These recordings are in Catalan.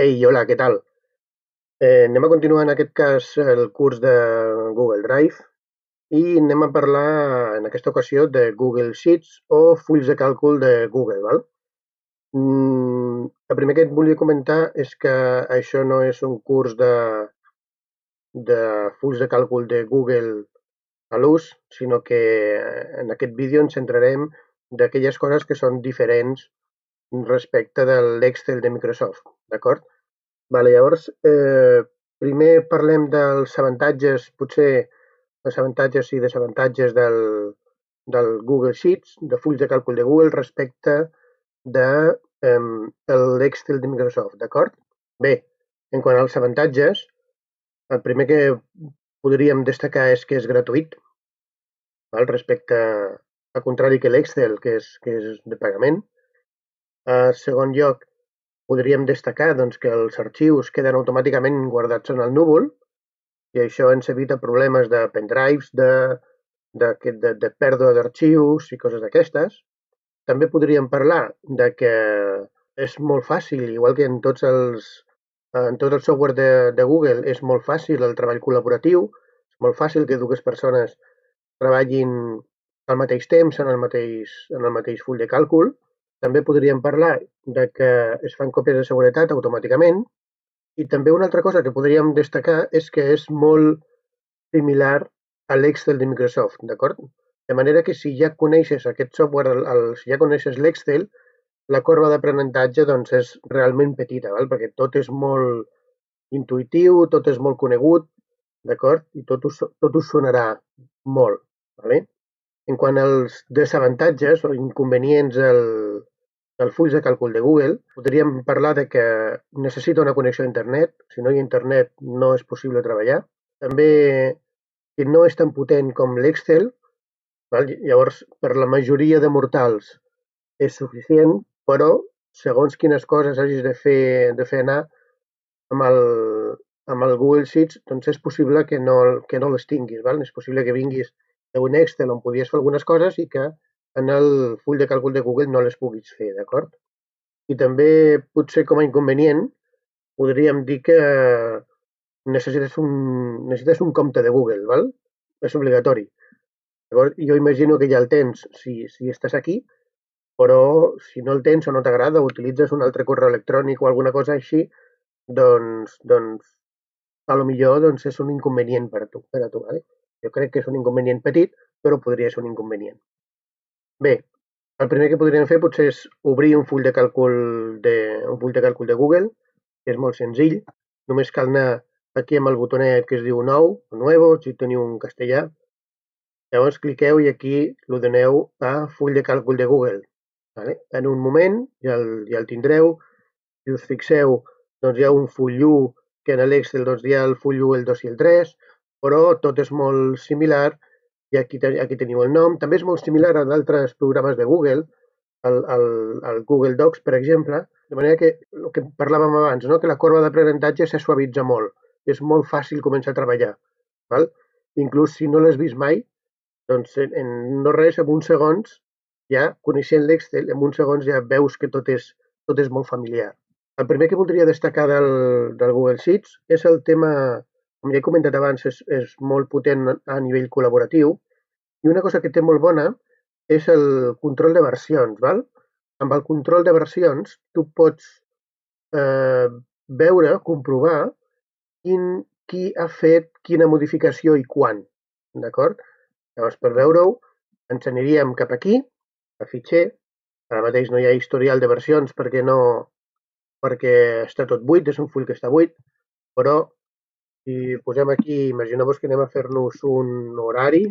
Ei, hola, què tal? Anem a continuar en aquest cas el curs de Google Drive i anem a parlar en aquesta ocasió de Google Sheets o fulls de càlcul de Google, val? El primer que et volia comentar és que això no és un curs de fulls de càlcul de Google a l'ús, sinó que en aquest vídeo ens centrarem d'aquelles coses que són diferents respecte de l'Excel de Microsoft, d'acord? Vale, llavors, primer parlem dels avantatges, potser els avantatges i desavantatges del Google Sheets, de fulls de càlcul de Google respecte de l'Excel de Microsoft, d'acord? Bé, en quant als avantatges, el primer que podríem destacar és que és gratuït, val? Respecte al contrari que l'Excel, que és de pagament. En segon lloc, podríem destacar doncs, que els arxius queden automàticament guardats en el núvol i això ens evita problemes de pendrives, de pèrdua d'arxius i coses d'aquestes. També podríem parlar de que és molt fàcil, igual que en tot el software de Google, és molt fàcil el treball col·laboratiu, és molt fàcil que dues persones treballin al mateix temps en el mateix full de càlcul. També podríem parlar de que es fan còpies de seguretat automàticament i també una altra cosa que podríem destacar és que és molt similar a l'Excel de Microsoft, d'acord? De manera que si ja coneixes aquest software, si ja coneixes l'Excel, la corba d'aprenentatge doncs, és realment petita, val? Perquè tot és molt intuïtiu, tot és molt conegut, d'acord? I tot us sonarà molt. Vale? En quant als desavantatges o inconvenients del fulls de càlcul de Google, podríem parlar de que necessita una connexió a internet. Si no hi ha internet no és possible treballar. També que no és tan potent com l'Excel, val? Llavors per la majoria de mortals és suficient, però segons quines coses hagis de fer anar amb el, amb el Google Sheets, doncs és possible que no les tinguis. Val? És possible que vinguis d'un Excel on podies fer algunes coses i que en el full de càlcul de Google no les puguis fer, d'acord? I també potser com a inconvenient podríem dir que necessites un compte de Google, val? És obligatori. Llavors, jo imagino que ja el tens si estàs aquí, però si no el tens o no t'agrada o utilitzes un altre correu electrònic o alguna cosa així, doncs a lo millor doncs, és un inconvenient per a tu, vale? Jo crec que és un inconvenient petit, però podria ser un inconvenient. Bé, el primer que podríem fer potser és obrir un full de càlcul de Google, que és molt senzill. Només cal anar aquí amb el botonet que es diu nou, o nuevo, si teniu un castellà. Llavors cliqueu i aquí lo doneu a full de càlcul de Google. Vale? En un moment ja el tindreu. Si us fixeu, doncs hi ha un full 1 que en l'Excel doncs, hi ha el full 1, el 2 i el 3, però tot és molt similar i aquí teniu el nom. També és molt similar a d'altres programes de Google, el Google Docs, per exemple, de manera que el que parlàvem abans, no? Que la corba d'aprenentatge se suavitza molt. És molt fàcil començar a treballar. Val? Inclús si no l'has vist mai, doncs en no res, en uns segons, ja coneixent l'Excel, en uns segons ja veus que tot és molt familiar. El primer que voldria destacar del Google Sheets és el tema, com ja he comentat abans, és molt potent a nivell col·laboratiu i una cosa que té molt bona és el control de versions. Val? Amb el control de versions tu pots eh, veure, comprovar qui ha fet quina modificació i quan. D'acord? Llavors, per veure-ho, ens aniríem cap aquí, a fitxer. Ara mateix no hi ha historial de versions perquè està tot buit, és un full que està buit, però si posem aquí, imagineu-vos que anem a fer-nos un horari,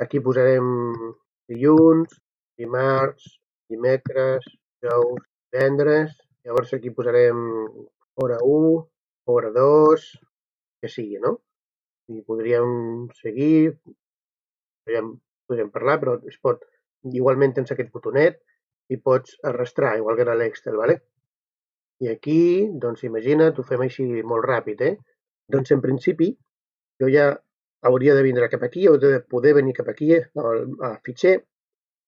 aquí posarem dilluns, dimarts, dimecres, dijous, divendres, llavors aquí posarem hora 1, hora 2, que sigui, no? I podríem seguir, podríem parlar, però es pot, igualment tens aquest botonet i pots arrastrar, igual que en l'Excel, ¿vale? I aquí, doncs imagina't, ho fem així molt ràpid, Doncs en principi, jo ja hauria de vindre cap aquí, heu de poder venir cap aquí, a fitxer,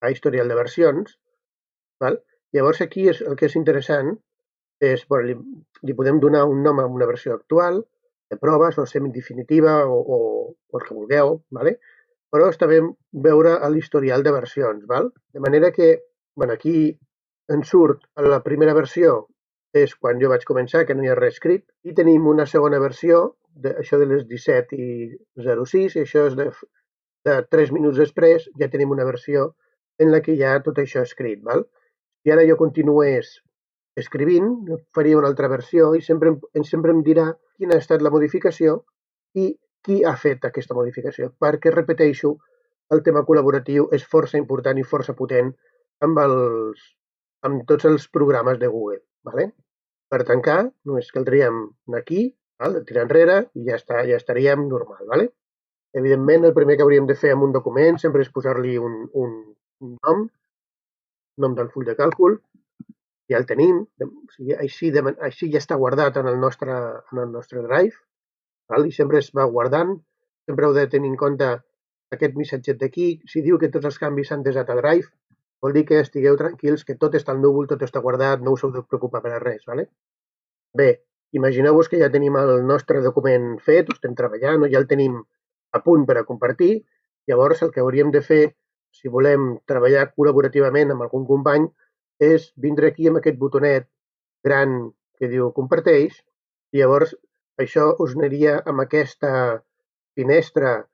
a historial de versions, val? Llavors aquí el que és interessant li podem donar un nom a una versió actual, de proves o semidefinitiva o el que vulgueu, ¿vale? Però està bé veure l'historial de versions, val? De manera que, bueno, aquí ens surt la primera versió és quan jo vaig començar, que no hi ha res escrit, i tenim una segona versió, això de les 17:06, i això és de 3 minuts després ja tenim una versió en la que hi ha tot això escrit, val? Si ara jo continués escrivint, faria una altra versió i sempre em dirà quina ha estat la modificació i qui ha fet aquesta modificació, perquè, repeteixo, el tema col·laboratiu és força important i força potent amb tots els programes de Google. ¿Vale? Per tancar, només caldríem anar aquí, val? Tirar enrere i ja està, ja estaríem normal. ¿Vale? Evidentment, el primer que hauríem de fer amb un document sempre és posar-li un nom del full de càlcul, ja el tenim, o sigui, així ja està guardat en el nostre Drive, val? I sempre es va guardant, sempre heu de tenir en compte aquest missatget d'aquí. Si diu que tots els canvis s'han desat a Drive, vol dir que estigueu tranquils, que tot està al núvol, tot està guardat, no us heu de preocupar per a res. ¿Vale? Bé, imagineu-vos que ja tenim el nostre document fet, ho estem treballant, o ja el tenim a punt per a compartir. Llavors, el que hauríem de fer, si volem treballar col·laborativament amb algun company, és vindre aquí amb aquest botonet gran que diu comparteix, i llavors això us aniria amb aquesta finestra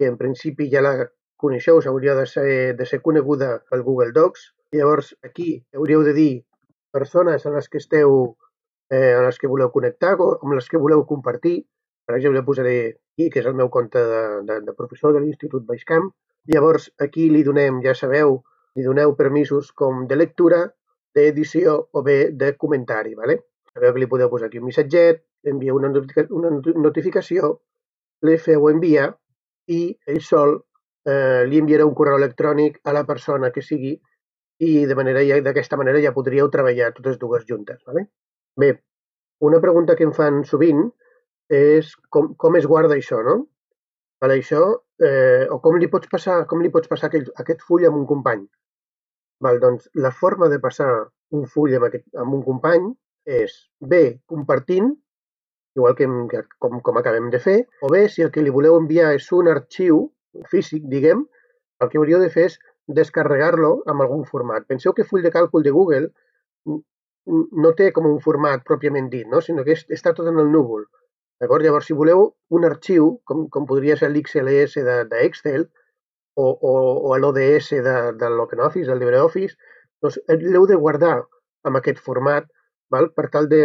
que en principi ja la coneixeu, hauria de ser coneguda pel Google Docs. Llavors aquí hauríeu de dir persones a les que a les que voleu connectar o amb les que voleu compartir. Per exemple, posaré aquí, que és el meu compte de professor de l'Institut Baixcamp. Llavors aquí li donem, ja sabeu, li doneu permisos com de lectura, d'edició o bé de comentari. ¿Vale? Sabeu que li podeu posar aquí un missatget, enviar una notificació, li feu enviar i ell sol li enviarà un correu electrònic a la persona que sigui i d'aquesta manera ja podríeu treballar totes dues juntes. ¿Vale? Bé, una pregunta que em fan sovint és com es guarda això, no? Per això, o com li pots passar aquest full amb un company. Val, doncs la forma de passar un full amb un company és bé compartint, igual que com acabem de fer, o bé, si el que li voleu enviar és un arxiu físic, diguem, el que hauríeu de fer és descarregar-lo amb algun format. Penseu que full de càlcul de Google no té com un format pròpiament dit, no? Sinó que està tot en el núvol. D'acord? Llavors, si voleu un arxiu, com podria ser l'XLS d'Excel o l'ODS de l'OpenOffice, del LibreOffice, doncs l'heu de guardar amb aquest format, val? Per tal de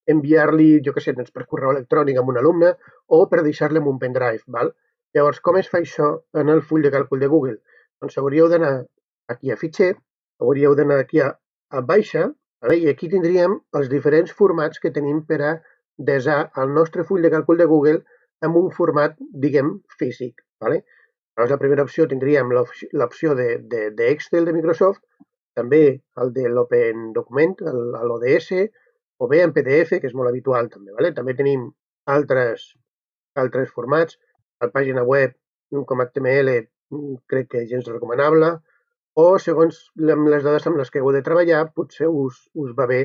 enviar-li, jo què sé, doncs per correu electrònic a un alumne o per deixar-li en un pendrive. Val? Llavors, com es fa això en el full de càlcul de Google? Doncs hauríeu d'anar aquí a fitxer, hauríeu d'anar aquí a baixa, vale? I aquí tindríem els diferents formats que tenim per a desar el nostre full de càlcul de Google amb un format, diguem, físic. Vale? Llavors, la primera opció tindríem l'opció d'Excel de Microsoft, també el de l'Open Document, l'ODS, o bé en PDF, que és molt habitual també. Vale? També tenim altres formats. La pàgina web com HTML crec que és gens recomanable, o segons les dades amb les que heu de treballar, potser us va bé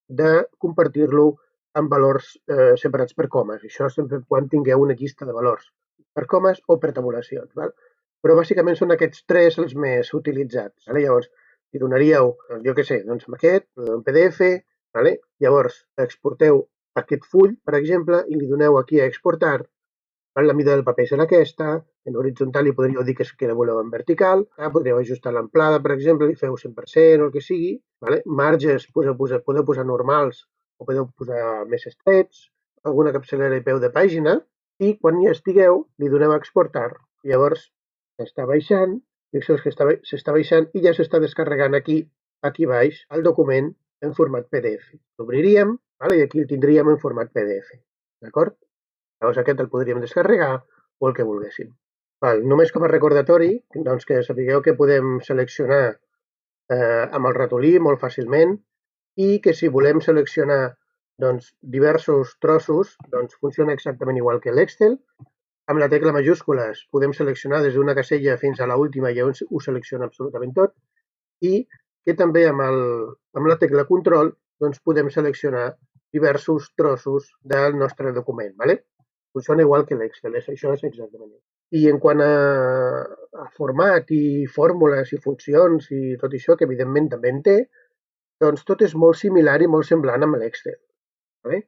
de compartir-lo amb valors separats per comes. Això sempre quan tingueu una llista de valors per comes o per tabulacions. Val? Però bàsicament són aquests tres els més utilitzats. Vale? Llavors, li donaríeu, jo què sé, doncs amb aquest, en PDF, vale? Llavors exporteu aquest full, per exemple, i li doneu aquí a exportar. La mida del paper serà aquesta, en horitzontal li podríeu dir que la voleu en vertical, podríeu ajustar l'amplada, per exemple, li feu 100% o el que sigui, vale? Marges podeu posar normals o podeu posar més estrets, alguna capçalera i peu de pàgina, i quan hi estigueu li doneu a exportar. Llavors s'està baixant, fixeu que s'està baixant i ja s'està descarregant aquí baix el document en format PDF. L'obriríem, vale? I aquí el tindríem en format PDF. D'acord? Llavors aquest el podríem descarregar o el que volguéssim. Val, només com a recordatori, doncs que sapigueu que podem seleccionar amb el ratolí molt fàcilment i que si volem seleccionar doncs, diversos trossos, doncs funciona exactament igual que l'Excel. Amb la tecla majúscules podem seleccionar des d'una casella fins a l'última i ho selecciona absolutament tot, i que també amb la tecla control doncs podem seleccionar diversos trossos del nostre document. ¿Vale? Funciona igual que l'Excel, això és exactament. I en quant a format i fórmules i funcions i tot això, que evidentment també en té, doncs tot és molt similar i molt semblant amb l'Excel. ¿Vale?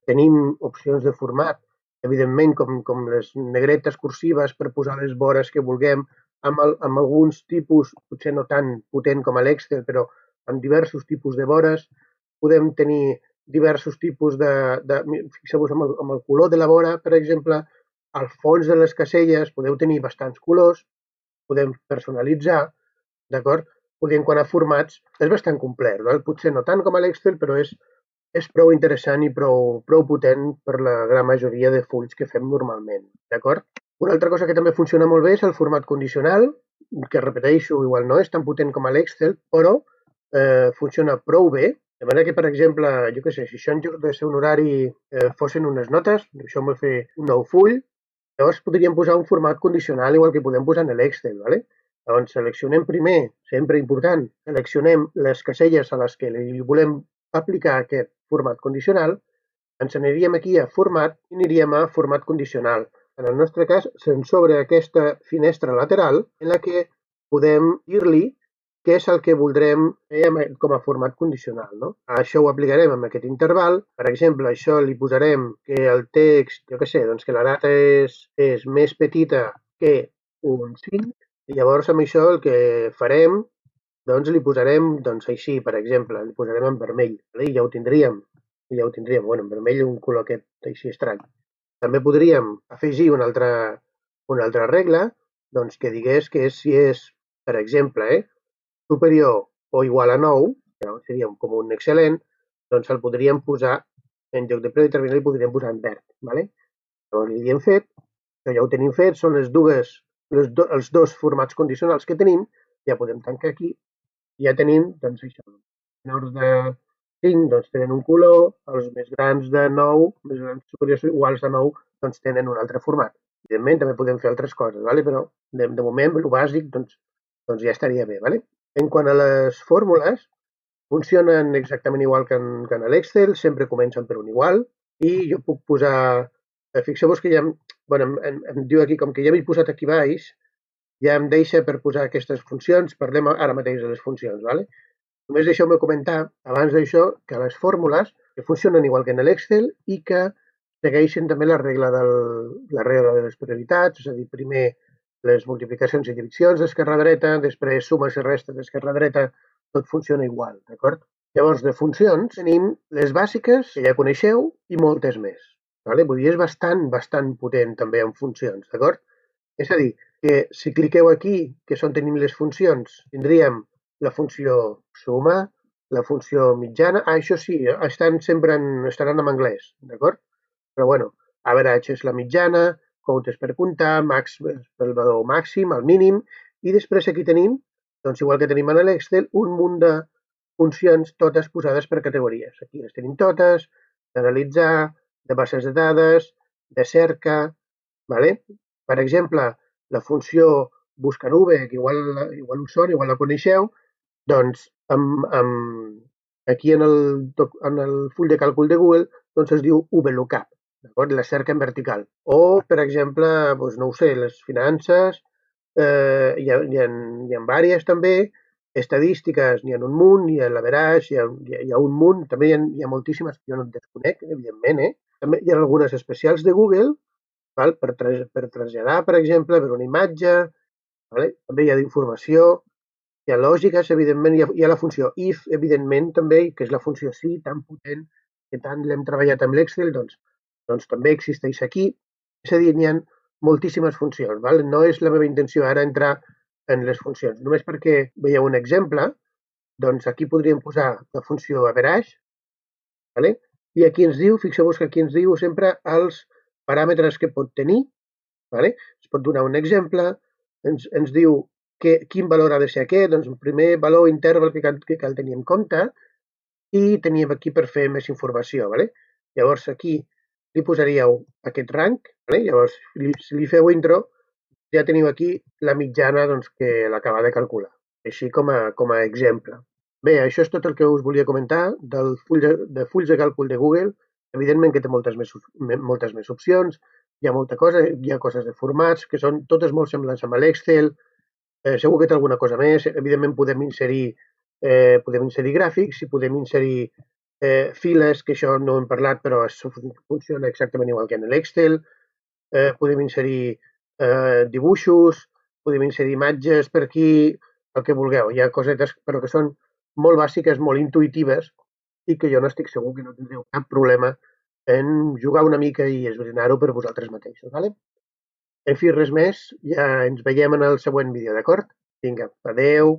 Tenim opcions de format, evidentment, com les negretes cursives per posar les vores que vulguem, amb alguns tipus, potser no tan potent com l'Excel, però amb diversos tipus de vores. Podem tenir diversos tipus fixeu-vos amb el color de la vora, per exemple, al fons de les caselles podeu tenir bastants colors, podem personalitzar, d'acord? Podem, quant a formats, és bastant complet, val? Potser no tant com a l'Excel, però és prou interessant i prou potent per la gran majoria de fulls que fem normalment, d'acord? Una altra cosa que també funciona molt bé és el format condicional, que repeteixo, igual no és tan potent com a l'Excel, però funciona prou bé, de manera que, per exemple, jo què sé, si això en lloc de ser un horari fossin unes notes, això m'ho fer un nou full, llavors podríem posar un format condicional igual que podem posar en l'Excel, ¿vale? Llavors seleccionem primer, sempre important, seleccionem les caselles a les que li volem aplicar aquest format condicional, ens aniríem aquí a format i aniríem a format condicional. En el nostre cas, se'ns obre aquesta finestra lateral en la que podem dir-li què és el que voldrem fer com a format condicional. No? Això ho aplicarem amb aquest interval. Per exemple, això li posarem que el text, jo què sé, doncs que la data és més petita que un 5, i llavors amb això el que farem, doncs li posarem doncs així, per exemple, li posarem en vermell, i ja ho tindríem. Bueno, en vermell un color aquest així estrany. També podríem afegir una altra regla, doncs que digués que si és, per exemple, superior o igual a 9, seria com un excel·lent, doncs el podríem posar, en lloc de predeterminat, li podríem posar en verd. ¿Vale? Llavors li hem fet, això ja ho tenim fet, són els dos formats condicionals que tenim, ja podem tancar aquí, i ja tenim, doncs això, menors de 5 doncs tenen un color, els més grans de 9, més grans superiors iguals a 9, doncs tenen un altre format. Evidentment també podem fer altres coses, ¿vale? Però de moment el bàsic doncs ja estaria bé. ¿Vale? En quant a les fórmules, funcionen exactament igual que en l'Excel, sempre comencen per un igual, i jo puc posar, fixeu-vos que ja, bueno, em diu aquí, com que ja m'he posat aquí baix, ja em deixa per posar aquestes funcions, parlem ara mateix de les funcions, ¿vale? Només deixeu-me comentar, abans d'això, que les fórmules que funcionen igual que en l'Excel i que segueixen també la regla de les prioritats, és a dir, primer les multiplicacions i divisions d'esquerra a dreta, després sumes i restes d'esquerra a dreta, tot funciona igual, d'acord? Llavors, de funcions tenim les bàsiques, que ja coneixeu, i moltes més. ¿Vale? Vull dir, és bastant potent també en funcions, d'acord? És a dir, que si cliqueu aquí, que és on tenim les funcions, tindríem la funció suma, la funció mitjana, això sí, estaran en anglès, d'acord? Però bueno, average és la mitjana, comptes per comptar, max el valor màxim, el mínim, i després aquí tenim, doncs igual que tenim en l'Excel, un munt de funcions totes posades per categories. Aquí les tenim totes, d'analitzar, de bases de dades, de cerca, ¿vale? Per exemple, la funció buscanube, que igual us sona, igual la coneixeu, doncs aquí en el full de càlcul de Google doncs es diu VLOOKUP, d'acord? La cerca en vertical. O, per exemple, doncs no ho sé, les finances, hi ha diverses també, estadístiques, n'hi ha un munt, hi ha l'average, hi ha un munt, també hi ha moltíssimes que jo no et desconec, evidentment, També hi ha algunes especials de Google, val? Per traslladar, per exemple, per una imatge, vale? També hi ha d'informació, hi ha lògiques, evidentment, hi ha la funció if, evidentment, també, que és la funció sí, tan potent, que tant l'hem treballat amb l'Excel, doncs també existeix aquí. És a dir, n'hi ha moltíssimes funcions. Val? No és la meva intenció ara entrar en les funcions. Només perquè veieu un exemple, doncs aquí podríem posar la funció average, vale? I aquí ens diu, fixeu-vos que aquí ens diu sempre els paràmetres que pot tenir, vale? Es pot donar un exemple, ens diu quin valor ha de ser aquest, doncs el primer valor interval que cal tenir en compte, i teníem aquí per fer més informació. Vale? Llavors aquí li posaríeu aquest rang, vale? Llavors si li feu intro ja teniu aquí la mitjana doncs, que l'acaba de calcular, així com a exemple. Bé, això és tot el que us volia comentar de fulls de càlcul de Google. Evidentment que té moltes més opcions, hi ha molta cosa, hi ha coses de formats que són totes molt semblants amb l'Excel, segur que té alguna cosa més. Evidentment podem inserir gràfics i podem inserir files, que això no hem parlat, però funciona exactament igual que en l'Excel. Podem inserir dibuixos, podem inserir imatges per aquí, el que vulgueu. Hi ha cosetes, però que són molt bàsiques, molt intuïtives, i que jo no estic segur que no tindreu cap problema en jugar una mica i esbrinar-ho per vosaltres mateixos. Vale? En fi, res més. Ja ens veiem en el següent vídeo, d'acord? Vinga, adeu.